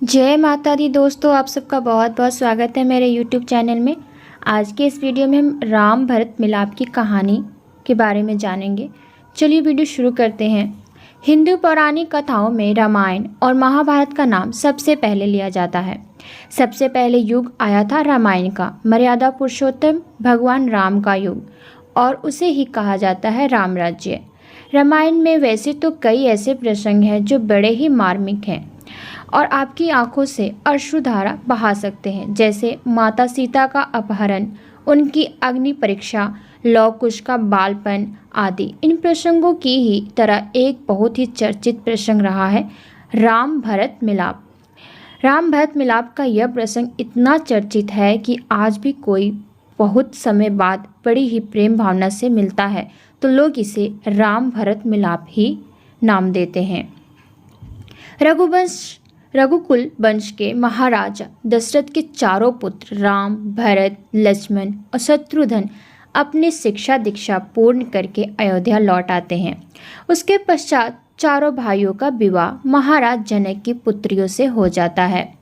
जय माता दी दोस्तों, आप सबका बहुत बहुत स्वागत है मेरे YouTube चैनल में। आज के इस वीडियो में हम राम भरत मिलाप की कहानी के बारे में जानेंगे। चलिए वीडियो शुरू करते हैं। हिंदू पौराणिक कथाओं में रामायण और महाभारत का नाम सबसे पहले लिया जाता है। सबसे पहले युग आया था रामायण का, मर्यादा पुरुषोत्तम भगवान राम का युग, और उसे ही कहा जाता है राम राज्य। रामायण में वैसे तो कई ऐसे प्रसंग हैं जो बड़े ही मार्मिक हैं और आपकी आंखों से अश्रुधारा बहा सकते हैं, जैसे माता सीता का अपहरण, उनकी अग्नि परीक्षा, लव कुश का बालपन आदि। इन प्रसंगों की ही तरह एक बहुत ही चर्चित प्रसंग रहा है राम भरत मिलाप। राम भरत मिलाप का यह प्रसंग इतना चर्चित है कि आज भी कोई बहुत समय बाद बड़ी ही प्रेम भावना से मिलता है तो लोग इसे राम भरत मिलाप ही नाम देते हैं। रघुकुल वंश के महाराजा दशरथ के चारों पुत्र राम, भरत, लक्ष्मण और शत्रुघ्न अपनी शिक्षा दीक्षा पूर्ण करके अयोध्या लौट आते हैं। उसके पश्चात चारों भाइयों का विवाह महाराज जनक की पुत्रियों से हो जाता है।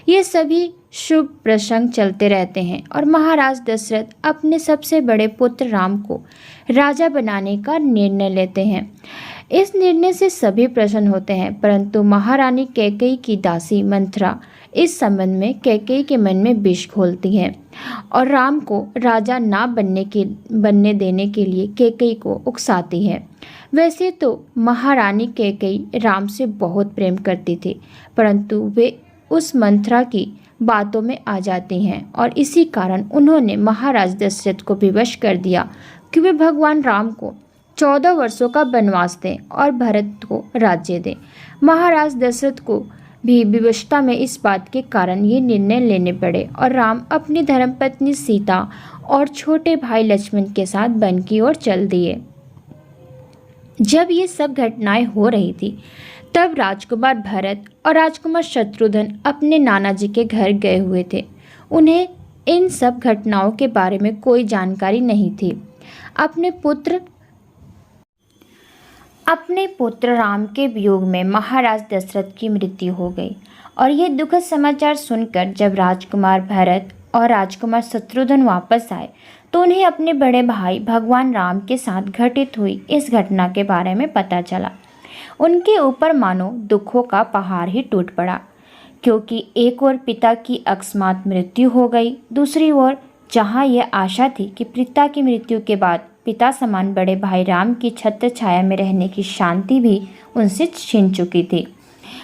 ये सभी शुभ प्रसंग चलते रहते हैं और महाराज दशरथ अपने सबसे बड़े पुत्र राम को राजा बनाने का निर्णय लेते हैं। इस निर्णय से सभी प्रसन्न होते हैं, परंतु महारानी कैकेयी की दासी मंथरा इस संबंध में कैकेयी के मन में विष घोलती है और राम को राजा ना बनने देने के लिए कैकेयी को उकसाती है। वैसे तो महारानी कैकेयी राम से बहुत प्रेम करती थी, परंतु वे उस मंथरा की बातों में आ जाती हैं और इसी कारण उन्होंने महाराज दशरथ को विवश कर दिया कि वे भगवान राम को 14 वर्षों का वनवास दें और भरत को राज्य दें। महाराज दशरथ को भी विवशता में इस बात के कारण ये निर्णय लेने पड़े और राम अपनी धर्मपत्नी सीता और छोटे भाई लक्ष्मण के साथ वन की ओर चल दिए। जब ये सब घटनाएं हो रही थी तब राजकुमार भरत और राजकुमार शत्रुघ्न अपने नाना जी के घर गए हुए थे। उन्हें इन सब घटनाओं के बारे में कोई जानकारी नहीं थी। अपने पुत्र राम के वियोग में महाराज दशरथ की मृत्यु हो गई और ये दुखद समाचार सुनकर जब राजकुमार भरत और राजकुमार शत्रुघ्न वापस आए तो उन्हें अपने बड़े भाई भगवान राम के साथ घटित हुई इस घटना के बारे में पता चला। उनके ऊपर मानो दुखों का पहाड़ ही टूट पड़ा, क्योंकि एक ओर पिता की अकस्मात मृत्यु हो गई, दूसरी ओर जहाँ यह आशा थी कि पिता की मृत्यु के बाद पिता समान बड़े भाई राम की छत्र छाया में रहने की शांति भी उनसे छिन चुकी थी।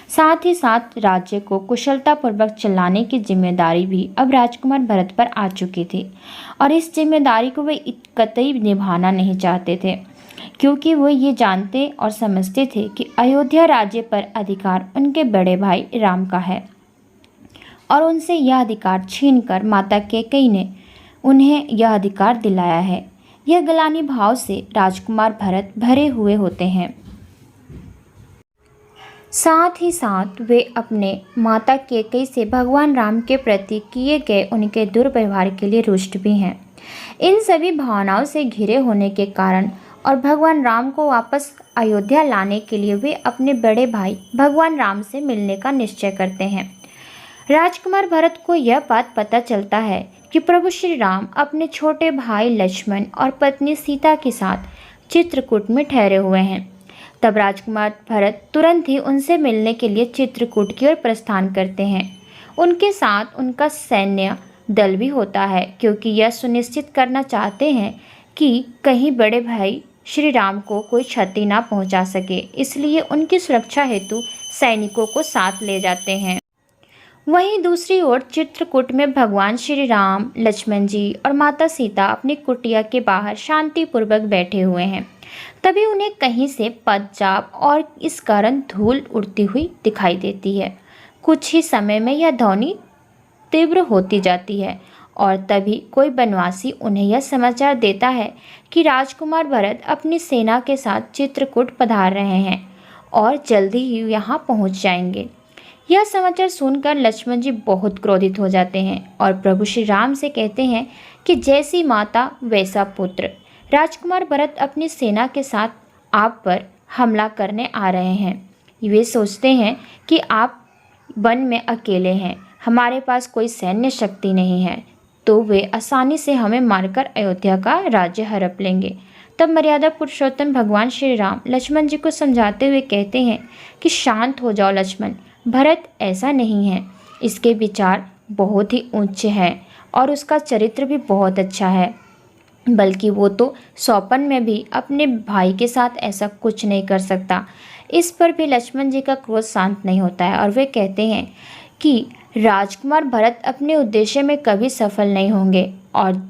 साथ ही साथ राज्य को कुशलतापूर्वक चलाने की जिम्मेदारी भी अब राजकुमार भरत पर आ चुकी थी और इस जिम्मेदारी को वे कतई निभाना नहीं चाहते थे, क्योंकि वो ये जानते और समझते थे कि अयोध्या राज्य पर अधिकार उनके बड़े भाई राम का है और उनसे यह अधिकार छीनकर माता कैकेयी ने उन्हें यह अधिकार दिलाया है। यह ग्लानि भाव से राजकुमार भरत भरे हुए होते हैं। साथ ही साथ वे अपने माता कैकेयी से भगवान राम के प्रति किए गए उनके दुर्व्यवहार के लिए रुष्ट भी हैं। इन सभी भावनाओं से घिरे होने के कारण और भगवान राम को वापस अयोध्या लाने के लिए वे अपने बड़े भाई भगवान राम से मिलने का निश्चय करते हैं। राजकुमार भरत को यह बात पता चलता है कि प्रभु श्री राम अपने छोटे भाई लक्ष्मण और पत्नी सीता के साथ चित्रकूट में ठहरे हुए हैं। तब राजकुमार भरत तुरंत ही उनसे मिलने के लिए चित्रकूट की ओर प्रस्थान करते हैं। उनके साथ उनका सैन्य दल भी होता है, क्योंकि यह सुनिश्चित करना चाहते हैं कि कहीं बड़े भाई श्री राम को कोई क्षति ना पहुंचा सके, इसलिए उनकी सुरक्षा हेतु सैनिकों को साथ ले जाते हैं। वहीं दूसरी ओर चित्रकूट में भगवान श्री राम, लक्ष्मण जी और माता सीता अपनी कुटिया के बाहर शांतिपूर्वक बैठे हुए हैं। तभी उन्हें कहीं से पदचाप और इस कारण धूल उड़ती हुई दिखाई देती है। कुछ ही समय में यह ध्वनि तीव्र होती जाती है और तभी कोई बनवासी उन्हें यह समाचार देता है कि राजकुमार भरत अपनी सेना के साथ चित्रकूट पधार रहे हैं और जल्दी ही यहाँ पहुँच जाएंगे। यह समाचार सुनकर लक्ष्मण जी बहुत क्रोधित हो जाते हैं और प्रभु श्री राम से कहते हैं कि जैसी माता वैसा पुत्र। राजकुमार भरत अपनी सेना के साथ आप पर हमला करने आ रहे हैं। वे सोचते हैं कि आप वन में अकेले हैं, हमारे पास कोई सैन्य शक्ति नहीं है, तो वे आसानी से हमें मारकर अयोध्या का राज्य हड़प लेंगे। तब मर्यादा पुरुषोत्तम भगवान श्री राम लक्ष्मण जी को समझाते हुए कहते हैं कि शांत हो जाओ लक्ष्मण, भरत ऐसा नहीं है, इसके विचार बहुत ही उच्च हैं और उसका चरित्र भी बहुत अच्छा है, बल्कि वो तो सौपन में भी अपने भाई के साथ ऐसा कुछ नहीं कर सकता। इस पर भी लक्ष्मण जी का क्रोध शांत नहीं होता है और वे कहते हैं कि राजकुमार भरत अपने उद्देश्य में कभी सफल नहीं होंगे और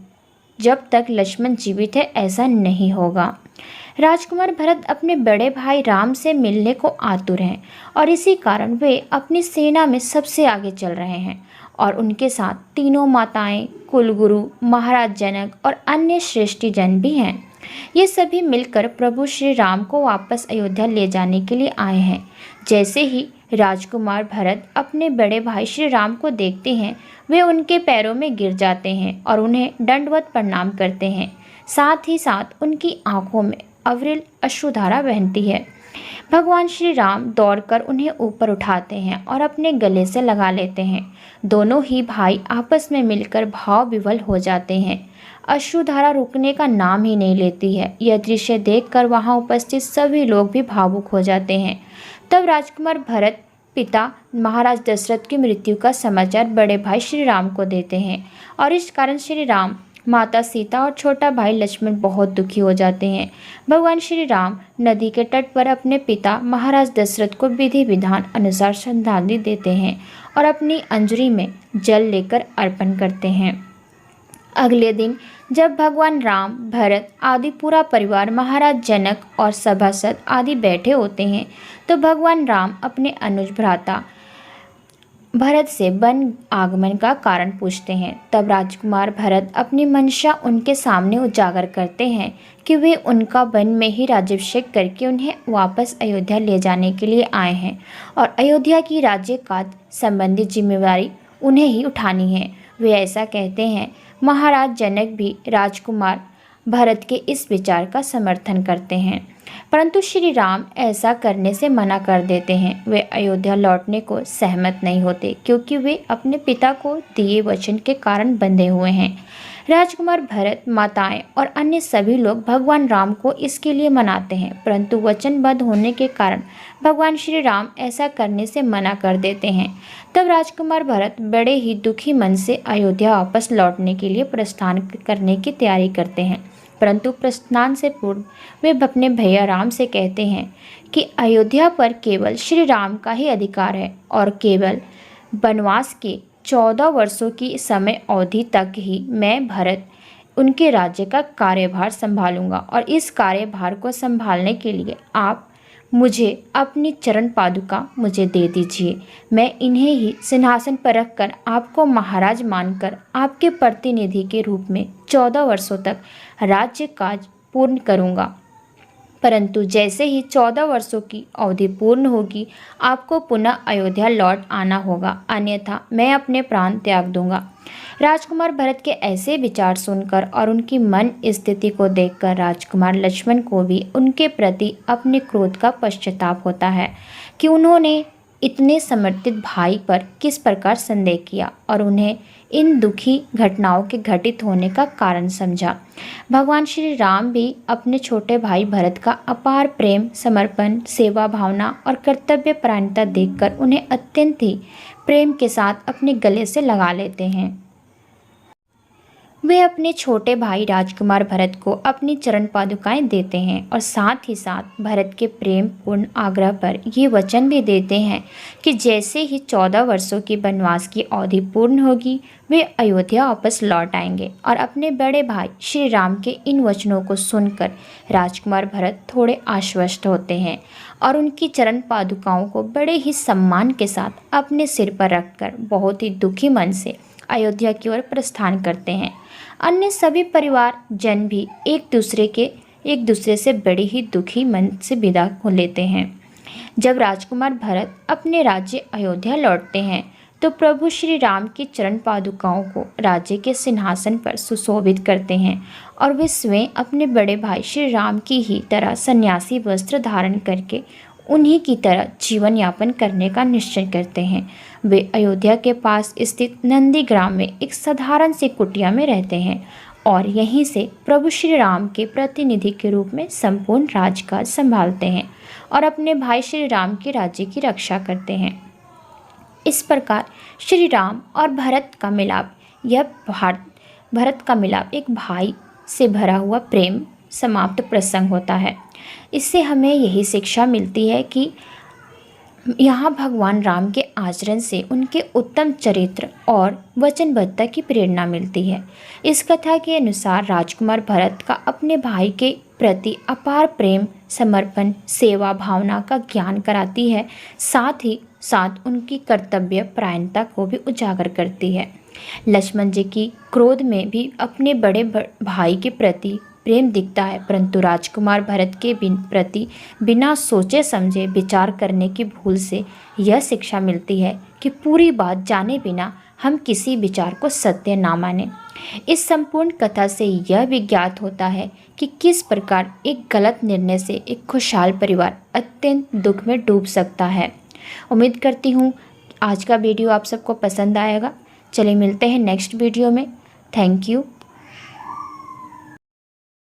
जब तक लक्ष्मण जीवित है ऐसा नहीं होगा। राजकुमार भरत अपने बड़े भाई राम से मिलने को आतुर हैं और इसी कारण वे अपनी सेना में सबसे आगे चल रहे हैं और उनके साथ तीनों माताएं, कुलगुरु, महाराज जनक और अन्य श्रेष्ठी जन भी हैं। ये सभी मिलकर प्रभु श्री राम को वापस अयोध्या ले जाने के लिए आए हैं। जैसे ही राजकुमार भरत अपने बड़े भाई श्री राम को देखते हैं, वे उनके पैरों में गिर जाते हैं और उन्हें दंडवत प्रणाम करते हैं। साथ ही साथ उनकी आंखों में अविरल अश्रुधारा बहती है। भगवान श्री राम दौड़कर उन्हें ऊपर उठाते हैं और अपने गले से लगा लेते हैं। दोनों ही भाई आपस में मिलकर भाव विवल हो जाते हैं। अश्रुधारा रुकने का नाम ही नहीं लेती है। यह दृश्य देखकर वहां उपस्थित सभी लोग भी भावुक हो जाते हैं। तब राजकुमार भरत पिता महाराज दशरथ की मृत्यु का समाचार बड़े भाई श्री राम को देते हैं और इस कारण श्री राम, माता सीता और छोटा भाई लक्ष्मण बहुत दुखी हो जाते हैं। भगवान श्री राम नदी के तट पर अपने पिता महाराज दशरथ को विधि विधान अनुसार श्रद्धांजलि देते हैं और अपनी अंजलि में जल लेकर अर्पण करते हैं। अगले दिन जब भगवान राम, भरत आदि पूरा परिवार, महाराज जनक और सभासद आदि बैठे होते हैं तो भगवान राम अपने अनुज भ्राता भरत से वन आगमन का कारण पूछते हैं। तब राजकुमार भरत अपनी मंशा उनके सामने उजागर करते हैं कि वे उनका वन में ही राज्याभिषेक करके उन्हें वापस अयोध्या ले जाने के लिए आए हैं और अयोध्या की राज्य काज संबंधी जिम्मेवारी उन्हें ही उठानी है। वे ऐसा कहते हैं। महाराज जनक भी राजकुमार भरत के इस विचार का समर्थन करते हैं, परंतु श्री राम ऐसा करने से मना कर देते हैं। वे अयोध्या लौटने को सहमत नहीं होते क्योंकि वे अपने पिता को दिए वचन के कारण बंधे हुए हैं। राजकुमार भरत, माताएं और अन्य सभी लोग भगवान राम को इसके लिए मनाते हैं, परंतु वचनबद्ध होने के कारण भगवान श्री राम ऐसा करने से मना कर देते हैं। तब राजकुमार भरत बड़े ही दुखी मन से अयोध्या वापस लौटने के लिए प्रस्थान करने की तैयारी करते हैं, परंतु प्रस्थान से पूर्व वे अपने भैया राम से कहते हैं कि अयोध्या पर केवल श्री राम का ही अधिकार है और केवल वनवास के 14 वर्षों की समय अवधि तक ही मैं भरत उनके राज्य का कार्यभार संभालूंगा और इस कार्यभार को संभालने के लिए आप मुझे अपनी चरण पादुका मुझे दे दीजिए। मैं इन्हें ही सिंहासन पर रखकर आपको महाराज मानकर आपके प्रतिनिधि के रूप में 14 वर्षों तक राज्य काज पूर्ण करूंगा, परंतु जैसे ही 14 वर्षों की अवधि पूर्ण होगी आपको पुनः अयोध्या लौट आना होगा, अन्यथा मैं अपने प्राण त्याग दूंगा। राजकुमार भरत के ऐसे विचार सुनकर और उनकी मन स्थिति को देखकर राजकुमार लक्ष्मण को भी उनके प्रति अपने क्रोध का पश्चाताप होता है कि उन्होंने इतने समर्पित भाई पर किस प्रकार संदेह किया और उन्हें इन दुखी घटनाओं के घटित होने का कारण समझा। भगवान श्री राम भी अपने छोटे भाई भरत का अपार प्रेम, समर्पण, सेवा भावना और कर्तव्य परायणता देखकर उन्हें अत्यंत ही प्रेम के साथ अपने गले से लगा लेते हैं। वे अपने छोटे भाई राजकुमार भरत को अपनी चरण पादुकाएं देते हैं और साथ ही साथ भरत के प्रेम पूर्ण आग्रह पर ये वचन भी देते हैं कि जैसे ही 14 वर्षों की वनवास की अवधि पूर्ण होगी वे अयोध्या वापस लौट आएंगे। और अपने बड़े भाई श्री राम के इन वचनों को सुनकर राजकुमार भरत थोड़े आश्वस्त होते हैं और उनकी चरण पादुकाओं को बड़े ही सम्मान के साथ अपने सिर पर रखकर बहुत ही दुखी मन से अयोध्या की ओर प्रस्थान करते हैं। अन्य सभी परिवार जन भी एक दूसरे से बड़े ही दुखी मन से विदा हो लेते हैं। जब राजकुमार भरत अपने राज्य अयोध्या लौटते हैं तो प्रभु श्री राम की चरण पादुकाओं को राज्य के सिंहासन पर सुशोभित करते हैं और वे स्वयं अपने बड़े भाई श्री राम की ही तरह सन्यासी वस्त्र धारण करके उन्हीं की तरह जीवन यापन करने का निश्चय करते हैं। वे अयोध्या के पास स्थित नंदीग्राम में एक साधारण सी कुटिया में रहते हैं और यहीं से प्रभु श्री राम के प्रतिनिधि के रूप में संपूर्ण राजकाज संभालते हैं और अपने भाई श्री राम के राज्य की रक्षा करते हैं। इस प्रकार श्री राम और भरत का मिलाप एक भाई से भरा हुआ प्रेम समाप्त प्रसंग होता है। इससे हमें यही शिक्षा मिलती है कि यहाँ भगवान राम के आचरण से उनके उत्तम चरित्र और वचनबद्धता की प्रेरणा मिलती है। इस कथा के अनुसार राजकुमार भरत का अपने भाई के प्रति अपार प्रेम, समर्पण, सेवा भावना का ज्ञान कराती है, साथ ही साथ उनकी कर्तव्य परायणता को भी उजागर करती है। लक्ष्मण जी की क्रोध में भी अपने बड़े भाई के प्रति प्रेम दिखता है, परंतु राजकुमार भरत के प्रति बिना सोचे समझे विचार करने की भूल से यह शिक्षा मिलती है कि पूरी बात जाने बिना हम किसी विचार को सत्य ना माने। इस संपूर्ण कथा से यह भी ज्ञात होता है कि किस प्रकार एक गलत निर्णय से एक खुशहाल परिवार अत्यंत दुख में डूब सकता है। उम्मीद करती हूँ आज का वीडियो आप सबको पसंद आएगा। चलिए मिलते हैं नेक्स्ट वीडियो में। Thank you.